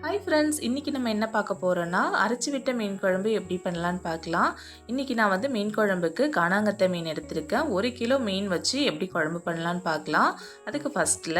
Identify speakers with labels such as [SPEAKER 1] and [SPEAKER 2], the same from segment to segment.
[SPEAKER 1] Hi friends, இன்றைக்கி நம்ம என்ன பார்க்க போகிறோன்னா அரைச்சி விட்ட மீன் குழம்பு எப்படி பண்ணலான்னு பார்க்கலாம். இன்றைக்கி நான் வந்து மீன் குழம்புக்கு காணாங்கத்தை மீன் எடுத்திருக்கேன். 1 கிலோ மீன் வச்சு எப்படி குழம்பு பண்ணலான்னு பார்க்கலாம். அதுக்கு ஃபஸ்ட்டில்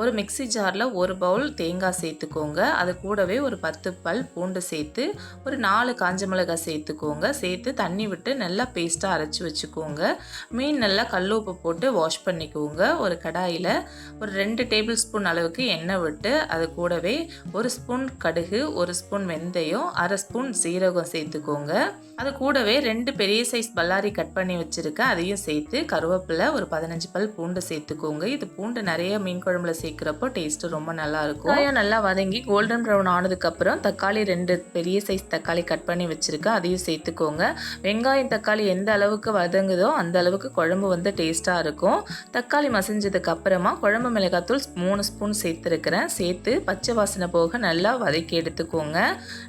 [SPEAKER 1] ஒரு மிக்ஸி ஜாரில் 1 பவுல் தேங்காய் சேர்த்துக்கோங்க. அது கூடவே ஒரு 10 பல் பூண்டு சேர்த்து ஒரு 4 காஞ்ச மிளகாய் சேர்த்துக்கோங்க. சேர்த்து தண்ணி விட்டு நல்லா பேஸ்ட்டாக அரைச்சி வச்சுக்கோங்க. மீன் நல்லா கல் உப்பு போட்டு வாஷ் பண்ணிக்கோங்க. ஒரு கடாயில் ஒரு 2 டேபிள் ஸ்பூன் அளவுக்கு எண்ணெய் விட்டு அது கூடவே 1 ஸ்பூன் கடுகு, 1 ஸ்பூன் வெந்தயம், 1/2 ஸ்பூன் சீரகம் சேர்த்துக்கோங்க. அது கூடவே 2 பெரிய சைஸ் பல்லாரி கட் பண்ணி வச்சுருக்கேன், அதையும் சேர்த்து கருவேப்பிலை ஒரு 15 பல் பூண்டு சேர்த்துக்கோங்க. இது பூண்டு நிறைய மீன் குழம்புல சேர்க்குறப்போ டேஸ்ட்டு ரொம்ப நல்லாயிருக்கும். வெங்காயம் நல்லா வதங்கி கோல்டன் ப்ரௌன் ஆனதுக்கப்புறம் தக்காளி 2 பெரிய சைஸ் தக்காளி கட் பண்ணி வச்சுருக்கேன், அதையும் சேர்த்துக்கோங்க. வெங்காயம் தக்காளி எந்த அளவுக்கு வதங்குதோ அந்த அளவுக்கு குழம்பு வந்து டேஸ்ட்டாக இருக்கும். தக்காளி மசிஞ்சதுக்கு அப்புறமா குழம்பு மிளகாத்தூள் 3 ஸ்பூன் சேர்த்துருக்கிறேன். சேர்த்து பச்சை வாசனை போக நல்லா வதக்கி எடுத்துக்கோங்க.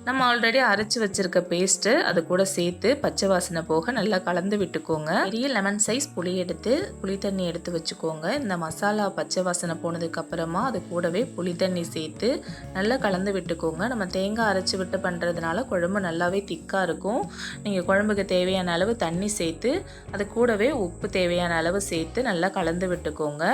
[SPEAKER 1] நம்ம ஆல்ரெடி அரைச்சி வச்சிருக்க பேஸ்ட்டு அது கூட சேர்த்து பச்சை வாசனை போக நல்லா கலந்து விட்டுக்கோங்க. பெரிய லெமன் சைஸ் புளி எடுத்து புளி தண்ணி எடுத்து வச்சுக்கோங்க. இந்த மசாலா பச்சை வாசனை போனதுக்கு அப்புறமா அது கூடவே புளி தண்ணி சேர்த்து நல்லா கலந்து விட்டுக்கோங்க. நம்ம தேங்காய் அரைச்சி விட்டு பண்ணுறதுனால குழம்பு நல்லாவே திக்காக இருக்கும். நீங்கள் குழம்புக்கு தேவையான அளவு தண்ணி சேர்த்து அது கூடவே உப்பு தேவையான அளவு சேர்த்து நல்லா கலந்து விட்டுக்கோங்க.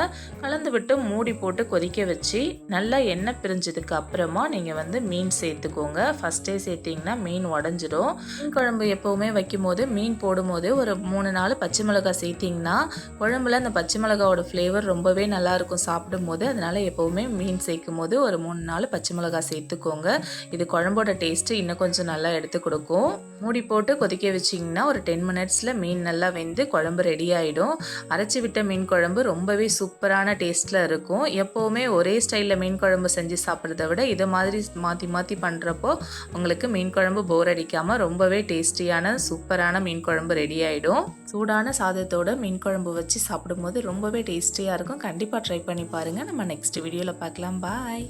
[SPEAKER 1] கலந்து விட்டு மூடி போட்டு கொதிக்க வச்சு நல்லா எண்ணெய் பிரிஞ்சதுக்கு அப்புறமா நீங்கள் வந்து மீன் சேர்த்துக்கோங்க. ஃபஸ்ட்டே சேர்த்திங்கன்னா மீன் உடஞ்சிடும். மீன் குழம்பு எப்போவுமே வைக்கும் போது மீன் போடும்போது ஒரு 3-4 பச்சை மிளகாய் சேர்த்திங்கன்னா குழம்புல அந்த பச்சை மிளகாவோட ஃப்ளேவர் ரொம்பவே நல்லாயிருக்கும் சாப்பிடும்போது. அதனால் எப்போவுமே மீன் சேர்க்கும் போது ஒரு 3-4 பச்சை மிளகாய் சேர்த்துக்கோங்க. இது குழம்போட டேஸ்ட்டு இன்னும் கொஞ்சம் நல்லா எடுத்து கொடுக்கும். மூடி போட்டு கொதிக்க வச்சிங்கன்னா ஒரு 10 மினிட்ஸில் மீன் நல்லா வெந்து குழம்பு ரெடி ஆகிடும். அரைச்சி விட்ட மீன் குழம்பு ரொம்பவே சூப்பரான டேஸ்ட்டில் இருக்கும். எப்போவுமே ஒரே ஸ்டைலில் மீன் குழம்பு செஞ்சு சாப்பிட்றத விட இதை மாதிரி மாற்றி மாற்றி பண்ணுறப்போ உங்களுக்கு மீன் குழம்பு போர் அடிக்காமல் ரொம்பவே டேஸ்டியான சூப்பரான மீன் குழம்பு ரெடி ஆகிடும். சூடான சாதத்தோட மீன் குழம்பு வச்சு சாப்பிடும்போது ரொம்பவே டேஸ்டியாக இருக்கும். கண்டிப்பாக ட்ரை பண்ணி பாருங்கள். நம்ம நெக்ஸ்ட் வீடியோவில் பார்க்கலாம். பாய்.